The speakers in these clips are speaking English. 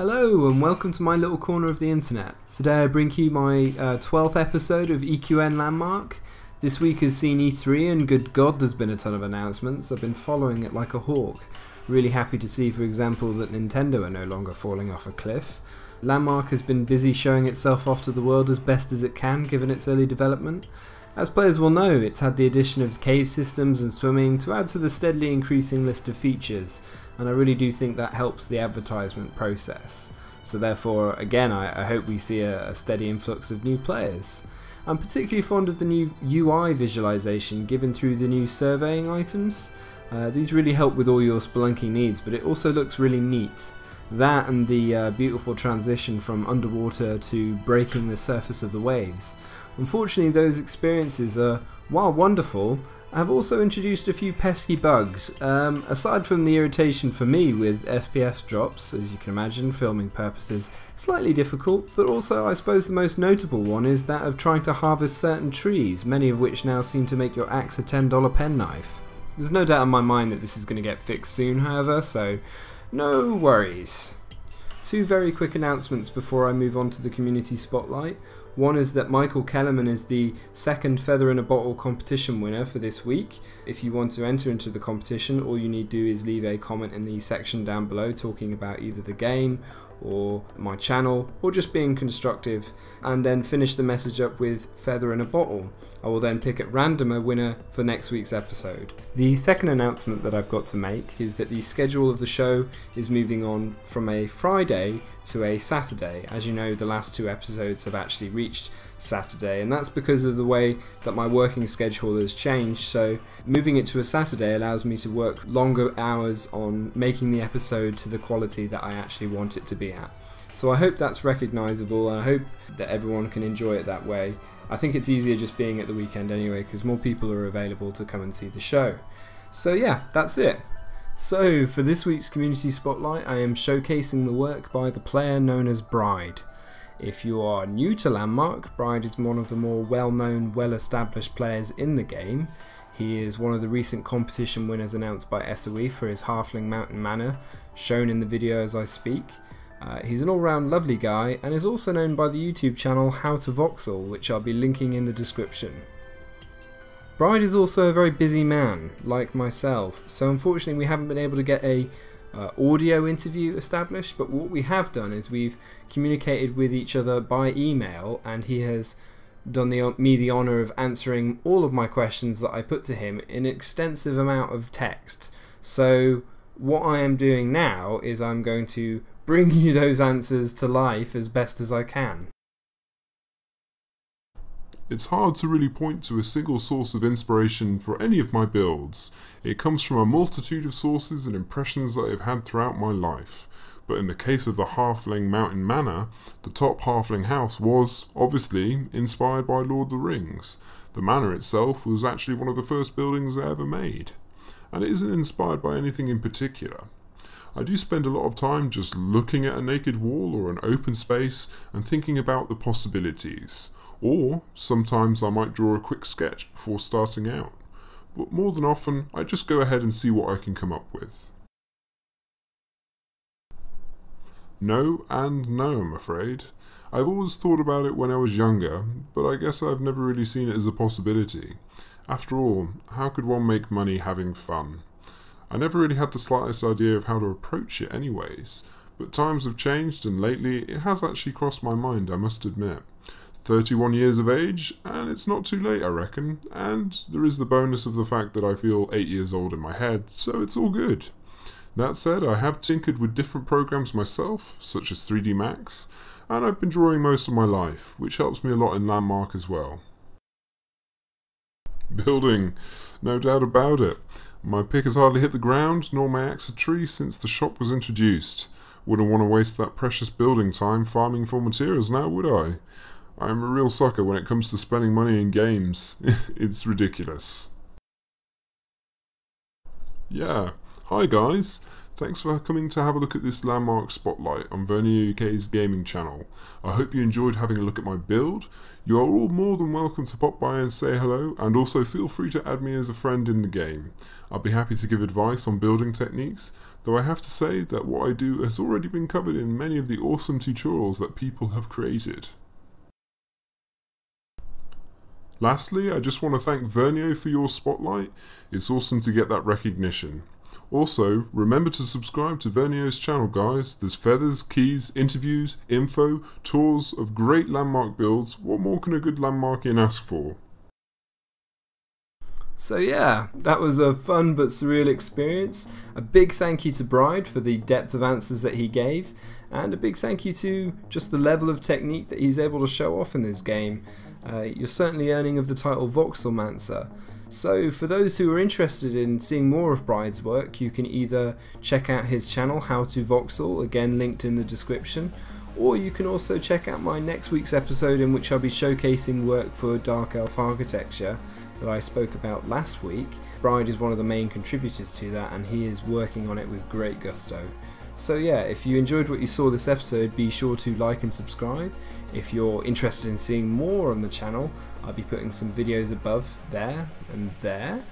Hello and welcome to my little corner of the internet. Today I bring you my 12th episode of EQN Landmark. This week has seen E3 and good god there's been a ton of announcements. I've been following it like a hawk. Really happy to see, for example, that Nintendo are no longer falling off a cliff. Landmark has been busy showing itself off to the world as best as it can given its early development. As players will know, it's had the addition of cave systems and swimming to add to the steadily increasing list of features, and I really do think that helps the advertisement process. So therefore, again, I hope we see a steady influx of new players. I'm particularly fond of the new UI visualization given through the new surveying items. These really help with all your spelunking needs, but it also looks really neat. That and the beautiful transition from underwater to breaking the surface of the waves. Unfortunately, those experiences are, while wonderful, have also introduced a few pesky bugs. Aside from the irritation for me with FPS drops, as you can imagine, filming purposes slightly difficult, but also I suppose the most notable one is that of trying to harvest certain trees, many of which now seem to make your axe a $10 penknife. There's no doubt in my mind that this is going to get fixed soon, however, so no worries. Two very quick announcements before I move on to the community spotlight. One is that Michael Kellerman is the second Feather in a Bottle competition winner for this week. If you want to enter into the competition, all you need to do is leave a comment in the section down below talking about either the game or my channel or just being constructive, and then finish the message up with Feather in a Bottle. I will then pick at random a winner for next week's episode. The second announcement that I've got to make is that the schedule of the show is moving on from a Friday to a Saturday. As you know, the last two episodes have actually reached Saturday, and that's because of the way that my working schedule has changed. So moving it to a Saturday allows me to work longer hours on making the episode to the quality that I actually want it to be at. So I hope that's recognisable, and I hope that everyone can enjoy it that way. I think it's easier just being at the weekend anyway, because more people are available to come and see the show. So yeah, that's it. So for this week's community spotlight, I am showcasing the work by the player known as Bryde. If you are new to Landmark, Bryde is one of the more well-known, well-established players in the game. He is one of the recent competition winners announced by SOE for his Halfling Mountain Mannor, shown in the video as I speak. He's an all-round lovely guy, and is also known by the YouTube channel How to Voxel, which I'll be linking in the description. Bryde is also a very busy man, like myself, so unfortunately we haven't been able to get a audio interview established, but what we have done is we've communicated with each other by email, and he has done me the honour of answering all of my questions that I put to him in an extensive amount of text. So what I am doing now is I'm going to bring you those answers to life as best as I can. It's hard to really point to a single source of inspiration for any of my builds. It comes from a multitude of sources and impressions that I've had throughout my life. But in the case of the Halfling Mountain Mannor, the top halfling house was, obviously, inspired by Lord of the Rings. The manor itself was actually one of the first buildings I ever made. And it isn't inspired by anything in particular. I do spend a lot of time just looking at a naked wall or an open space and thinking about the possibilities. Or sometimes I might draw a quick sketch before starting out. But more than often, I just go ahead and see what I can come up with. No and no, I'm afraid. I've always thought about it when I was younger, but I guess I've never really seen it as a possibility. After all, how could one make money having fun? I never really had the slightest idea of how to approach it anyways, but times have changed, and lately it has actually crossed my mind, I must admit. 31 years of age, and it's not too late, I reckon, and there is the bonus of the fact that I feel 8 years old in my head, so it's all good. That said, I have tinkered with different programs myself, such as 3D Max, and I've been drawing most of my life, which helps me a lot in Landmark as well. Building, no doubt about it. My pick has hardly hit the ground, nor my axe a tree since the shop was introduced. Wouldn't want to waste that precious building time farming for materials now, would I? I'm a real sucker when it comes to spending money in games. It's ridiculous. Yeah, hi guys. Thanks for coming to have a look at this Landmark Spotlight on Vernier UK's gaming channel. I hope you enjoyed having a look at my build. You are all more than welcome to pop by and say hello, and also feel free to add me as a friend in the game. I'll be happy to give advice on building techniques, though I have to say that what I do has already been covered in many of the awesome tutorials that people have created. Lastly, I just want to thank Vernio for your spotlight. It's awesome to get that recognition. Also, remember to subscribe to Vernio's channel, guys. There's feathers, keys, interviews, info, tours of great landmark builds. What more can a good landmarkian ask for? So yeah, that was a fun but surreal experience. A big thank you to Bryde for the depth of answers that he gave, and a big thank you to just the level of technique that he's able to show off in this game. You're certainly earning of the title Voxelmancer. So for those who are interested in seeing more of Bryde's work, you can either check out his channel How to Voxel, again linked in the description, or you can also check out my next week's episode in which I'll be showcasing work for Dark Elf Architecture that I spoke about last week. Bryde is one of the main contributors to that, and he is working on it with great gusto. So yeah, if you enjoyed what you saw this episode, be sure to like and subscribe. If you're interested in seeing more on the channel, I'll be putting some videos above there and there.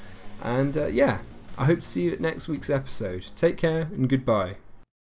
And yeah, I hope to see you at next week's episode. Take care and goodbye.